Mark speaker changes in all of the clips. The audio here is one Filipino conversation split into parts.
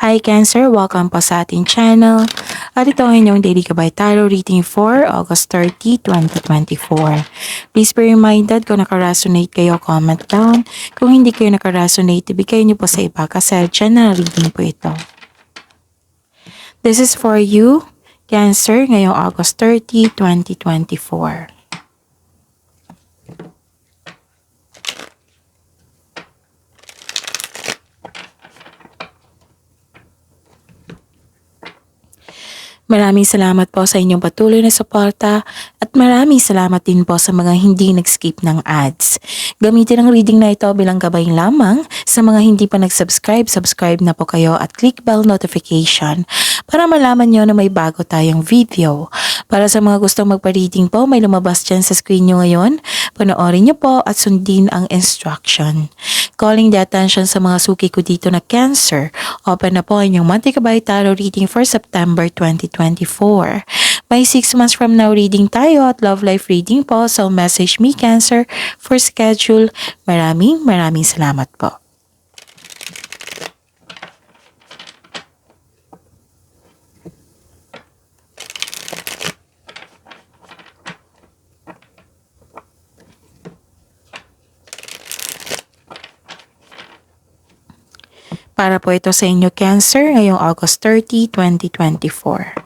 Speaker 1: Hi Cancer! Welcome po sa ating channel. At ito ang inyong Daily Gabay Tarot Reading for August 30, 2024. Please be reminded kung nakaresonate kayo, comment down. Kung hindi kayo nakaresonate, ibigay niyo po sa iba kasi general reading po ito. This is for you, Cancer, ngayong August 30, 2024. Maraming salamat po sa inyong patuloy na suporta at maraming salamat din po sa mga hindi nag-skip ng ads. Gamitin ang reading na ito bilang gabay lamang. Sa mga hindi pa nag-subscribe, subscribe na po kayo at click bell notification para malaman nyo na may bago tayong video. Para sa mga gustong magpa-reading po, may lumabas dyan sa screen nyo ngayon. Panoorin nyo po at sundin ang instruction. Calling the attention sa mga suki ko dito na Cancer. Open na po inyong monthly Gabay Tarot reading for September 2024. May 6 months from now reading tayo at love life reading po. So message me Cancer for schedule. Maraming salamat po. Para po ito sa inyo Cancer ngayong August 30, 2024.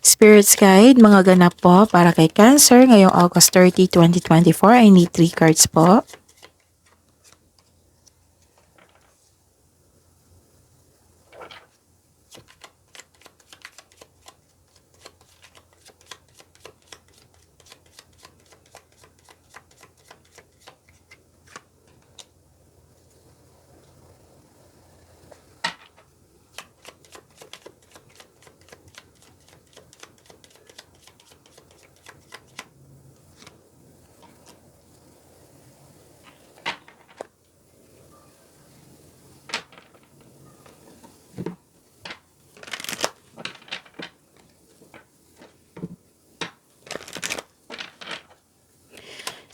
Speaker 1: Spirits Guide, mga ganap po para kay Cancer ngayong August 30, 2024. I need 3 cards po.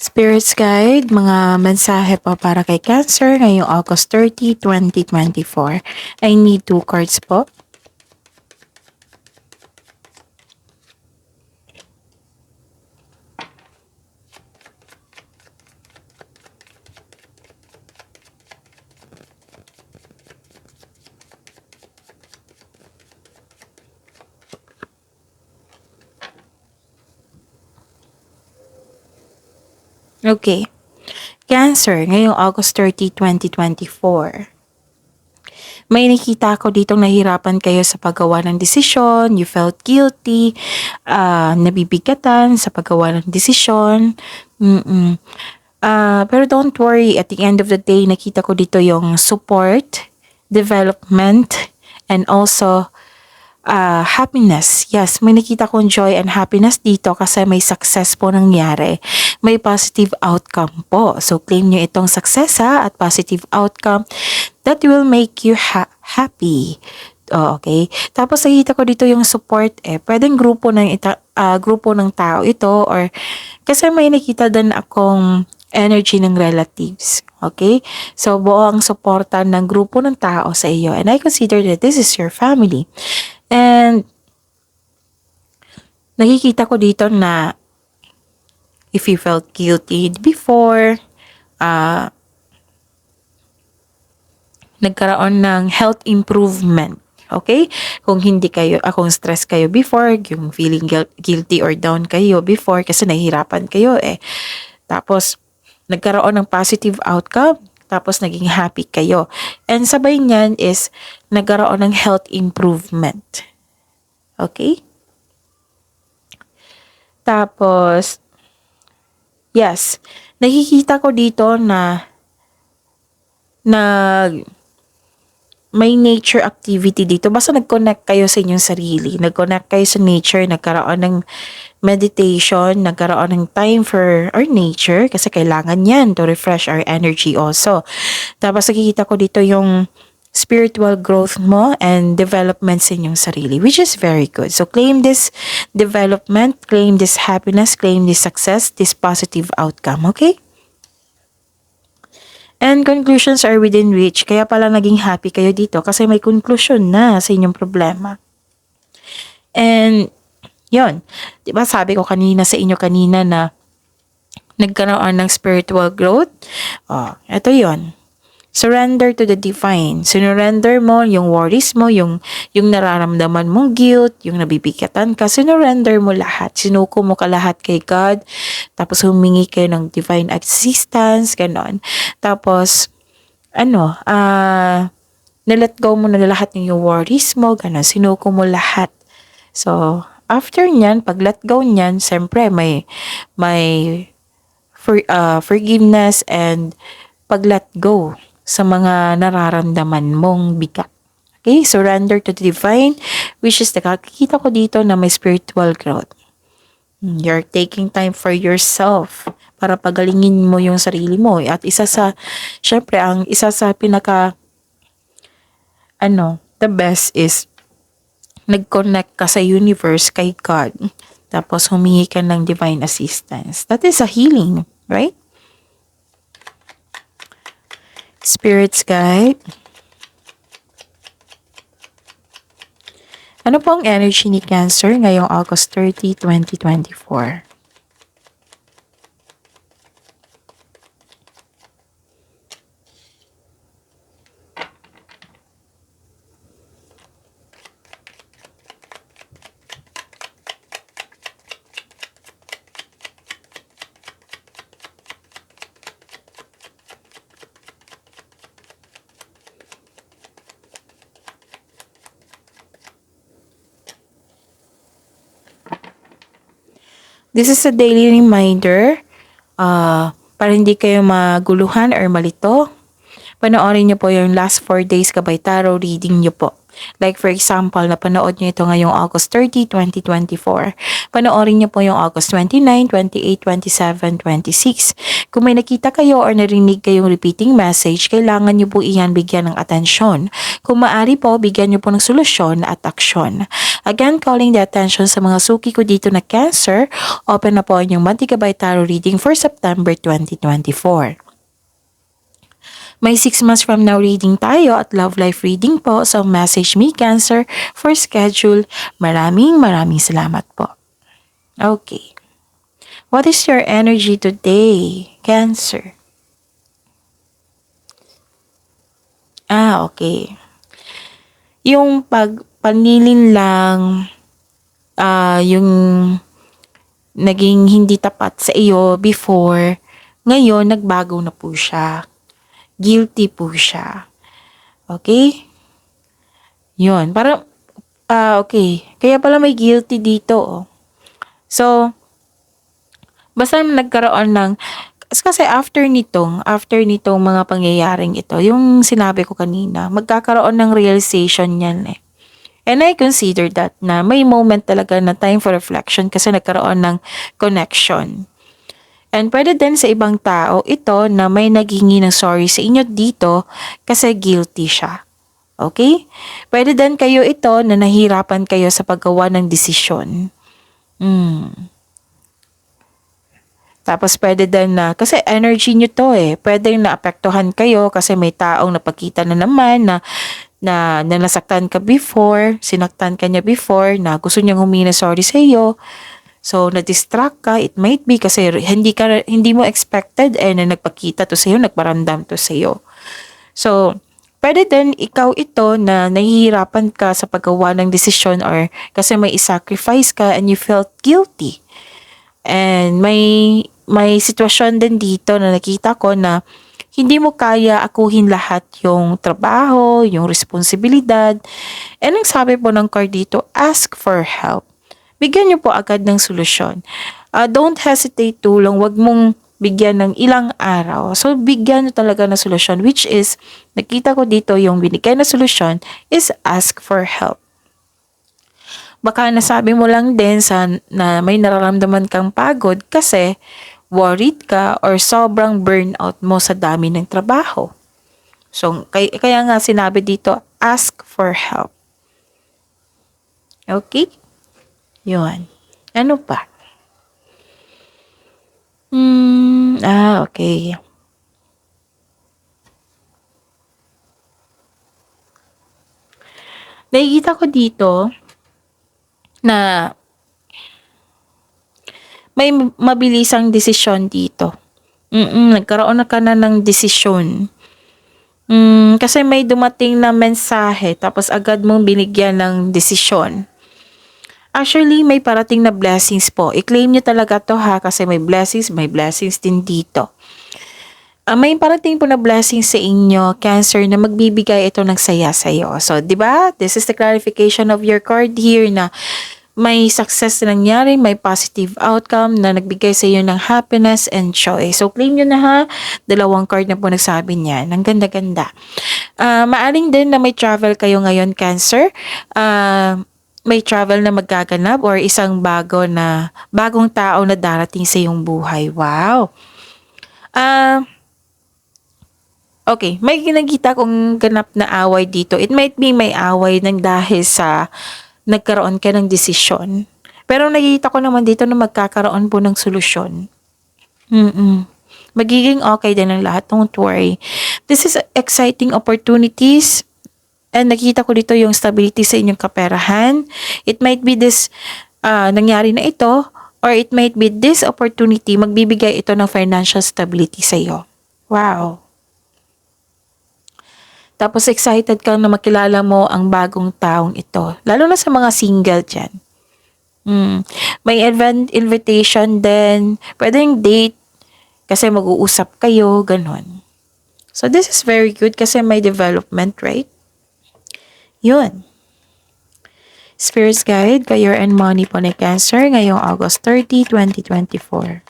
Speaker 1: Spirits Guide, mga mensahe po para kay Cancer ngayong August 30, 2024. I need 2 cards po. Okay. Cancer, ngayong August 30, 2024. May nakita ko ditong nahirapan kayo sa paggawa ng desisyon, you felt guilty, nabibigatan sa paggawa ng desisyon. Pero don't worry, at the end of the day, nakita ko dito yung support, development, and also happiness. Yes, may nakita kong joy and happiness dito kasi may success po nangyari. May positive outcome po. So, claim nyo itong success at positive outcome that will make you happy. Okay? Tapos, nakita ko dito yung support pwedeng grupo ng tao ito or kasi may nakita din akong energy ng relatives. Okay? So, buo ang suporta ng grupo ng tao sa iyo. And I consider that this is your family. And nakikita ko dito na if you felt guilty before, nagkaroon ng health improvement. Okay? Kung stress kayo before, yung feeling guilty or down kayo before kasi nahihirapan kayo Tapos, nagkaroon ng positive outcome. Tapos, naging happy kayo. And sabay niyan is, nagkaroon ng health improvement. Okay? Tapos, yes, nakikita ko dito na may nature activity dito. Basta nag-connect kayo sa inyong sarili. Nag-connect kayo sa nature. Nagkaroon ng meditation. Nagkaroon ng time for our nature. Kasi kailangan yan to refresh our energy also. Tapos nakikita ko dito yung spiritual growth mo and development sa inyong sarili, which is very good. So, claim this development, claim this happiness, claim this success, this positive outcome, okay? And conclusions are within reach. Kaya pala naging happy kayo dito kasi may conclusion na sa inyong problema. And yon, 'di ba sabi ko kanina sa inyo kanina na nagkaroon ng spiritual growth? Oh, ito yon. Surrender to the divine. Sinurrender mo yung worries mo, yung nararamdaman mong guilt, yung nabibigatan ka. Sinurrender mo lahat. Sinuko mo ka lahat kay God. Tapos humingi kayo ng divine assistance, ganon. Tapos, nilet go mo na lahat ng yung worries mo, ganon. Sinuko mo lahat. So, after nyan, pag let go nyan, siyempre may forgiveness and pag let go sa mga nararamdaman mong bigat. Okay? Surrender to the divine, which is nakakikita ko dito na may spiritual growth. You're taking time for yourself para pagalingin mo yung sarili mo. At syempre, ang isa sa the best is nag-connect ka sa universe kay God. Tapos humingi ka ng divine assistance. That is a healing, right? Spirits guide. Ano po ang energy ni Cancer ngayong August 30, 2024? This is a daily reminder para hindi kayo maguluhan or malito. Panoorin niyo po yung last 4 days kabay tarot reading niyo po. Like for example, napanood niyo ito ngayong August 30, 2024. Panoorin niyo po yung August 29, 28, 27, 26. Kung may nakita kayo or narinig kayong repeating message, kailangan niyo po iyan bigyan ng atensyon. Kung maaari po, bigyan niyo po ng solusyon at aksyon. Again, calling the attention sa mga suki ko dito na Cancer, open na po ang inyong monthly gabay tarot reading for September 2024. May 6 months from now reading tayo at love life reading po. So message me Cancer for schedule. Maraming salamat po. Okay. What is your energy today, Cancer? Okay. Yung panilin lang, yung naging hindi tapat sa iyo before, ngayon nagbago na po siya. Guilty po siya. Okay? Yun. Parang, okay. Kaya pala may guilty dito. Oh. So, basta nagkaroon ng, kasi after nitong mga pangyayaring ito, yung sinabi ko kanina, magkakaroon ng realization yan eh. And I consider that na may moment talaga na time for reflection kasi nagkaroon ng connection. And pwede din sa ibang tao ito na may naghingi ng sorry sa inyo dito kasi guilty siya. Okay? Pwede din kayo ito na nahirapan kayo sa paggawa ng desisyon. Tapos pwede din na, kasi energy nyo to eh, pwede naapektuhan kayo kasi may taong napakita na naman na nasaktan ka before, sinaktan ka niya before, na gusto niyang humingi sorry sa iyo. So, na-distract ka, it might be kasi hindi mo expected na nagpakita to sa'yo, nagparandam to sa'yo. So, pwede din ikaw ito na nahihirapan ka sa paggawa ng desisyon or kasi may sacrifice ka and you felt guilty. And may sitwasyon din dito na nakita ko na hindi mo kaya akuhin lahat yung trabaho, yung responsibilidad. And ang sabi po ng card dito, ask for help. Bigyan niyo po agad ng solusyon. Don't hesitate too long. Huwag mong bigyan ng ilang araw. So, bigyan niyo talaga ng solusyon, which is, nakita ko dito yung binigay na solusyon is ask for help. Baka nasabi mo lang din na may nararamdaman kang pagod kasi worried ka or sobrang burnout mo sa dami ng trabaho. So, kaya nga sinabi dito, ask for help. Okay? Yun. Ano pa? Okay. Nakikita ko dito na may mabilisang desisyon dito. Nagkaroon na ka na ng desisyon. Kasi may dumating na mensahe tapos agad mong binigyan ng desisyon. Actually, may parating na blessings po. I-claim nyo talaga to ha kasi may blessings din dito. May parating po na blessing sa inyo, Cancer, na magbibigay ito ng saya sa iyo. So, di ba? This is the clarification of your card here na may success na nangyari, may positive outcome na nagbigay sa iyo ng happiness and joy. So, claim nyo na ha. Dalawang card na po nagsabi niyan. Ang ganda-ganda. Maaring din na may travel kayo ngayon, Cancer. May travel na magaganap or isang bagong tao na darating sa iyong buhay. Wow! Okay, may nakita kong ganap na away dito. It might be may away ng dahil sa nagkaroon ka ng desisyon. Pero nakikita ko naman dito na magkakaroon po ng solusyon. Magiging okay din ang lahat. Don't worry. This is exciting opportunities. And nakita ko dito yung stability sa inyong kaperahan. It might be this nangyari na ito or it might be this opportunity. Magbibigay ito ng financial stability sa iyo. Wow. Tapos excited kang na makilala mo ang bagong taong ito. Lalo na sa mga single dyan. May event invitation din. Pwedeng date. Kasi mag-uusap kayo. Ganon. So this is very good kasi may development, right? Yun. Spirit's Guide, Career and Money po ni Cancer ngayong August 30, 2024.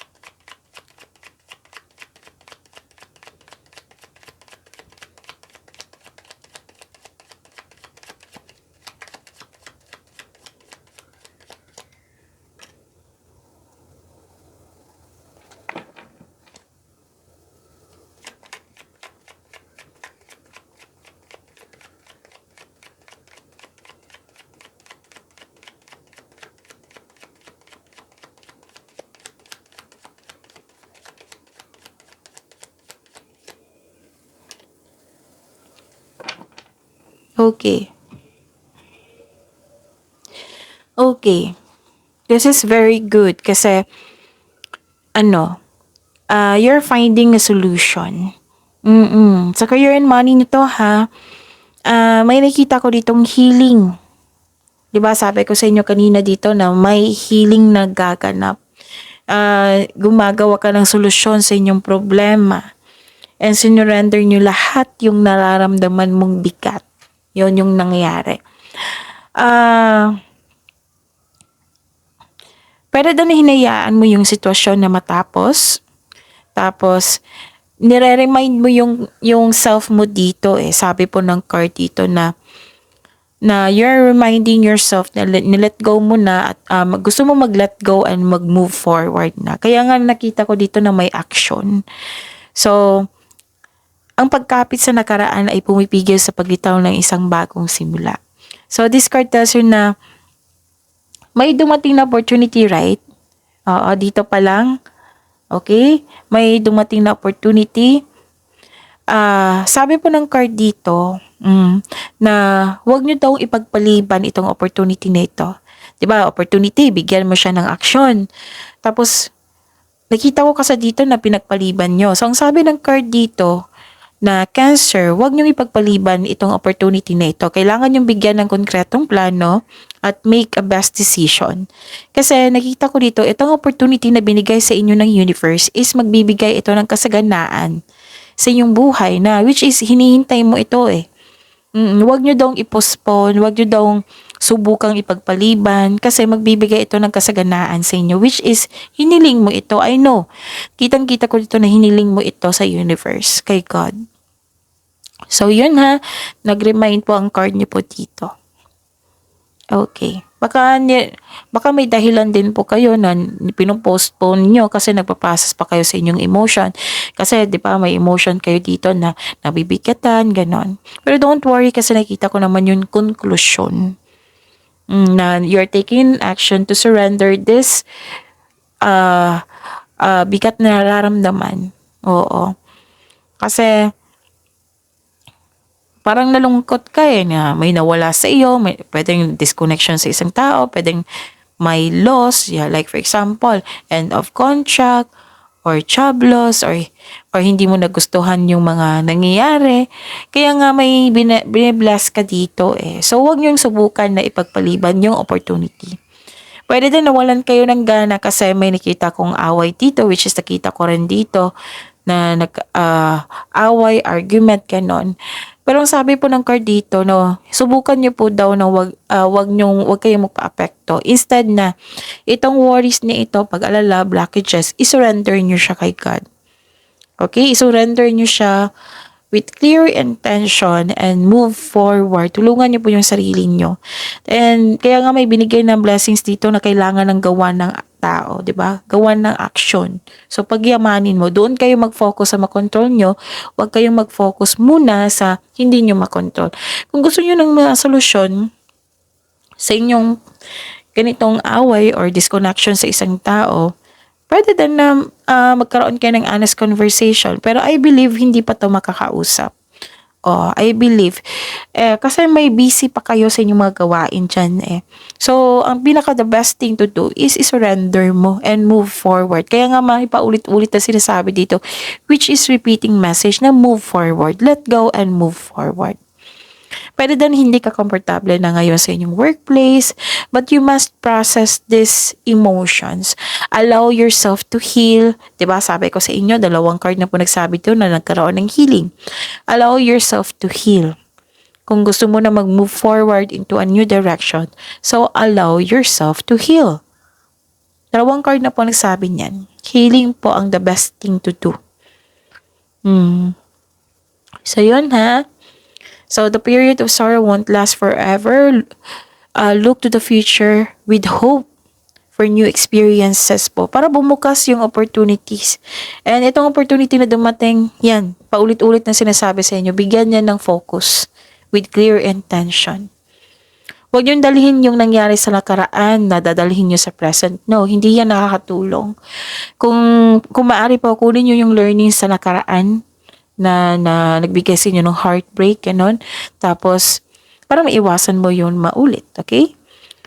Speaker 1: Okay. Okay. This is very good kasi you're finding a solution. Sa career and money nito ha, may nakita ko ditong healing. 'Di ba sabi ko sa inyo kanina dito na may healing na gaganap. Gumagawa ka ng solusyon sa inyong problema. And sinurrender nyo lahat yung nararamdaman mong bigat. Yun yung nangyari. Pwede doon hinayaan mo yung sitwasyon na matapos. Tapos, nire-remind mo yung self mo dito eh. Sabi po ng card dito na you're reminding yourself na nilet go mo na at gusto mo mag-let go and mag-move forward na. Kaya nga nakita ko dito na may action. So, ang pagkapit sa nakaraan ay pumipigil sa paglitaw ng isang bagong simula. So, this card tells you na may dumating na opportunity, right? Oo, dito pa lang. Okay? May dumating na opportunity. Sabi po ng card dito na huwag nyo daw ipagpaliban itong opportunity na ito. Diba? Opportunity, bigyan mo siya ng action. Tapos, nakita ko kasi dito na pinagpaliban nyo. So, ang sabi ng card dito, na Cancer, huwag niyong ipagpaliban itong opportunity na ito. Kailangan niyong bigyan ng konkretong plano at make a best decision. Kasi nakita ko dito, itong opportunity na binigay sa inyo ng universe is magbibigay ito ng kasaganaan sa inyong buhay na which is hinihintay mo ito eh. Huwag niyo daw i-postpone, huwag niyo daw subukang ipagpaliban kasi magbibigay ito ng kasaganaan sa inyo which is hiniling mo ito. I know, kitang-kita ko dito na hiniling mo ito sa universe, kay God. So yun ha, nag-remind po ang card niyo po dito. Okay. Baka may dahilan din po kayo na pinopostpone nyo kasi nagpaprocess pa kayo sa inyong emotion. Kasi di ba may emotion kayo dito na nabibigatan, ganon. Pero don't worry kasi nakita ko naman yung conclusion. Na you're taking action to surrender this bigat na nararamdaman. Oo. Kasi parang nalungkot ka na may nawala sa iyo, may pwedeng disconnection sa isang tao, pwedeng may loss, yeah, like for example, end of contract, or job loss, or hindi mo nagustuhan yung mga nangyayari. Kaya nga may bine-bless ka dito eh. So, huwag niyong subukan na ipagpaliban yung opportunity. Pwede din nawalan kayo ng gana kasi may nakita kong away dito, which is nakita ko rin dito na away, argument, ganon. Pero ang sabi po ng card dito, no, subukan niyo po daw na wag kayong magpa-apekto. Instead na, itong worries ni ito, pag-alala, blockages, isurrender niyo siya kay God. Okay? Isurrender niyo siya with clear intention and move forward. Tulungan niyo po yung sarili niyo. And kaya nga may binigay ng blessings dito na kailangan ng gawa ng tao, 'di ba? Gawan ng action. So pagyamanin mo, doon kayo mag-focus sa makontrol nyo, huwag kayong mag-focus muna sa hindi nyo makontrol. Kung gusto niyo ng mga solusyon sa inyong ganitong away or disconnection sa isang tao, pwede din na magkaroon kayo ng honest conversation. Pero I believe hindi pa to makakausap. Oh, I believe. Kasi may busy pa kayo sa inyong mga gawain dyan eh. So, ang pinaka the best thing to do is surrender mo and move forward. Kaya nga may paulit-ulit na sinasabi dito, which is repeating message na move forward. Let go and move forward. Pwede din hindi ka komportable na ngayon sa inyong workplace, but you must process these emotions. Allow yourself to heal. Diba, sabi ko sa inyo, 2 card na po nagsabi to na nagkaroon ng healing. Allow yourself to heal. Kung gusto mo na mag-move forward into a new direction, so allow yourself to heal. 2 card na po nagsabi niyan. Healing po ang the best thing to do. So yun ha. So, the period of sorrow won't last forever. Look to the future with hope for new experiences po. Para bumukas yung opportunities. And itong opportunity na dumating, yan, paulit-ulit na sinasabi sa inyo, bigyan niya ng focus with clear intention. Huwag niyong dalhin yung nangyari sa nakaraan na dadalhin niyo sa present. No, hindi yan nakakatulong. Kung maaari po, kunin niyo yung learning sa nakaraan, na nagbigay sa inyo ng heartbreak, ganon. Tapos, para maiwasan mo yun maulit, okay?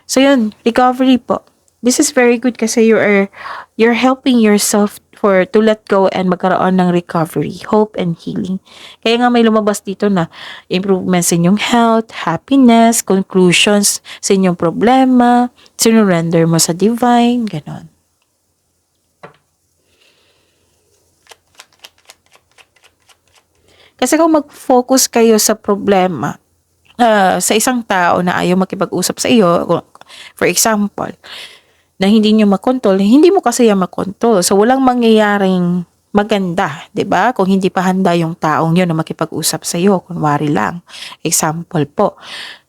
Speaker 1: So, yun, recovery po. This is very good kasi you're helping yourself to let go and magkaroon ng recovery, hope and healing. Kaya nga may lumabas dito na improvements sa inyong health, happiness, conclusions sa inyong problema, sinurrender mo sa divine, ganon. Kasi kung mag-focus kayo sa problema, sa isang tao na ayaw makipag-usap sa iyo, for example, na hindi nyo makontrol, hindi mo kasi yan makontrol. So, walang mangyayaring maganda, 'di ba? Kung hindi pa handa yung taong yun na makipag-usap sa iyo, kunwari lang. Example po.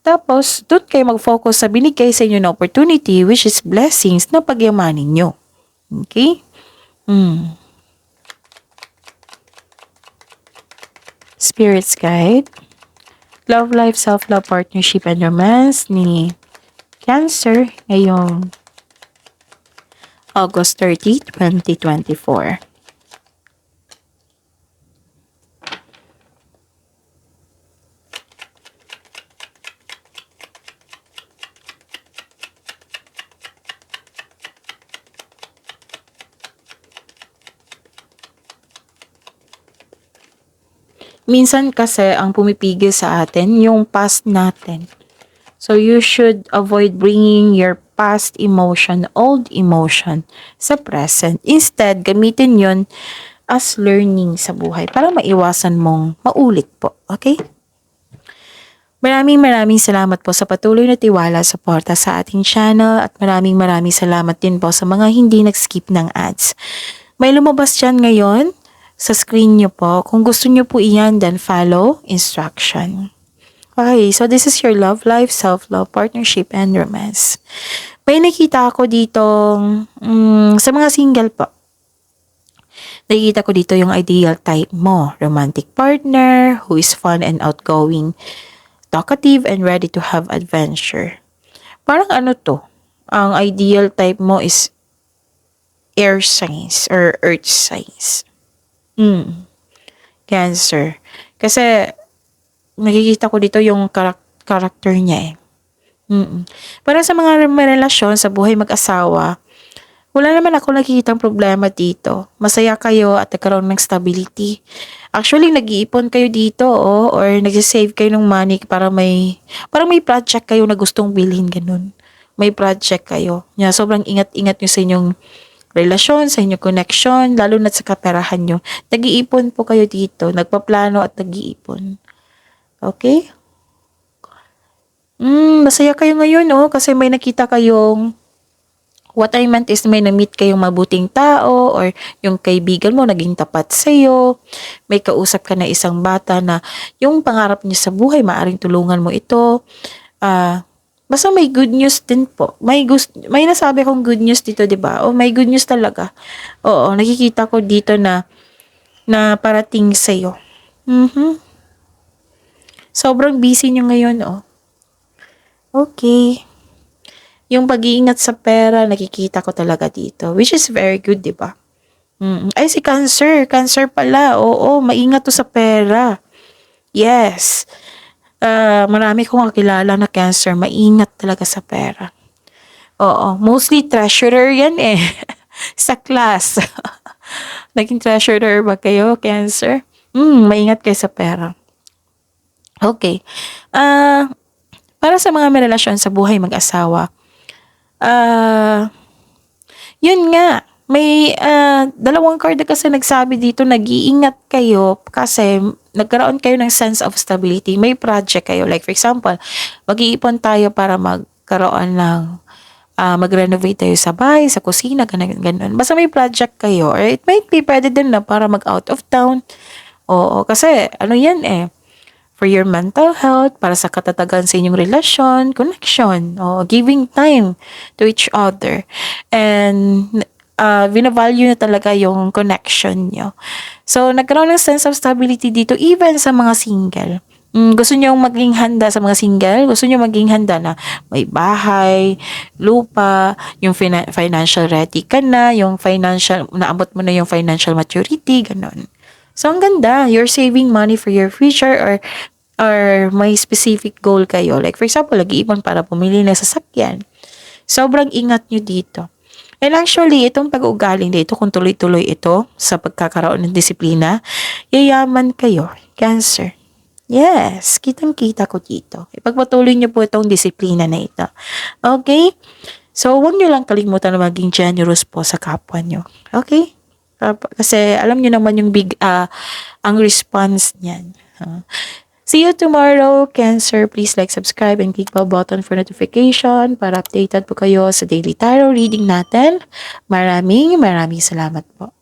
Speaker 1: Tapos, doon kayo mag-focus sa binigay sa inyo na opportunity, which is blessings na pagyamanin nyo. Okay? Spirit's Guide, Love Life, Self-Love, Partnership, and Romance ni Cancer ngayong August 30, 2024. Minsan kasi ang pumipigil sa atin yung past natin. So you should avoid bringing your past emotion, old emotion sa present. Instead, gamitin yon as learning sa buhay para maiwasan mong maulit po. Okay? Maraming salamat po sa patuloy na tiwala, suporta sa ating channel at maraming salamat din po sa mga hindi nag-skip ng ads. May lumabas dyan ngayon sa screen nyo po. Kung gusto nyo po iyan, then follow instruction. Okay, so this is your love life, self-love, partnership, and romance. May nakita ako dito sa mga single po. Nakikita ko dito yung ideal type mo. Romantic partner who is fun and outgoing, talkative and ready to have adventure. Parang ano to? Ang ideal type mo is air signs or earth signs. Cancer. Kasi nakikita ko dito yung character niya eh. Para sa mga may relasyon sa buhay mag-asawa, wala naman ako nakikitang problema dito. Masaya kayo at nagkaroon ng stability. Actually, nag-iipon kayo dito, or nag-save kayo ng money para parang may project kayo na gustong bilhin, ganun. May project kayo. Sobrang ingat-ingat nyo sa inyong relasyon, sa inyong connection, lalo na sa kaperahan nyo. Nag-iipon po kayo dito. Nagpaplano at nag-iipon. Okay? Masaya kayo ngayon, kasi may nakita kayong, what I meant is may na-meet kayong mabuting tao, or yung kaibigan mo naging tapat sa'yo, may kausap ka na isang bata na yung pangarap niya sa buhay, maaring tulungan mo ito. Basta may good news din po. May nasabi akong good news dito, di ba? May good news talaga. Oo, nakikita ko dito na parating sa'yo. Sobrang busy nyo ngayon, Okay. Yung pag-iingat sa pera, nakikita ko talaga dito. Which is very good, di ba? Ay, si Cancer. Cancer pala. Oo, maingat to sa pera. Yes. Marami kong kakilala na Cancer. Maingat talaga sa pera. Oo, mostly treasurer yan eh. Sa class. Naging treasurer ba kayo, Cancer? Maingat kayo sa pera. Okay. Para sa mga may relasyon sa buhay mag-asawa, yun nga, may dalawang card na kasi nagsabi dito, nag-iingat kayo kasi nagkaroon kayo ng sense of stability. May project kayo. Like for example, mag-iipon tayo para magkaroon ng mag-renovate tayo sa bahay, sa kusina, ganun. Basta may project kayo. Or it might be pwede din na para mag-out of town. Oo, kasi ano yan eh, for your mental health, para sa katatagan sa inyong relasyon, connection, giving time to each other. And binavalue na talaga yung connection nyo. So, nagkaroon ng sense of stability dito, even sa mga single. Gusto nyo maging handa sa mga single? Gusto nyo maging handa na may bahay, lupa, yung financial ready ka na, yung financial, naabot mo na yung financial maturity, ganun. So, ang ganda. You're saving money for your future, or may specific goal kayo. Like, for example, nag-iipon para pumili ng sasakyan. Sobrang ingat nyo dito. And actually, itong pag-uugaling dito, kung tuloy-tuloy ito sa pagkakaroon ng disiplina, yayaman kayo, Cancer. Yes, kitang-kita ko dito. Ipagpatuloy nyo po itong disiplina na ito. Okay? So, huwag nyo lang kalimutan na maging generous po sa kapwa nyo. Okay? Kasi alam nyo naman yung ang response niyan. See you tomorrow, Cancer. Please like, subscribe, and click the button for notification para updated po kayo sa daily tarot reading natin. Maraming salamat po.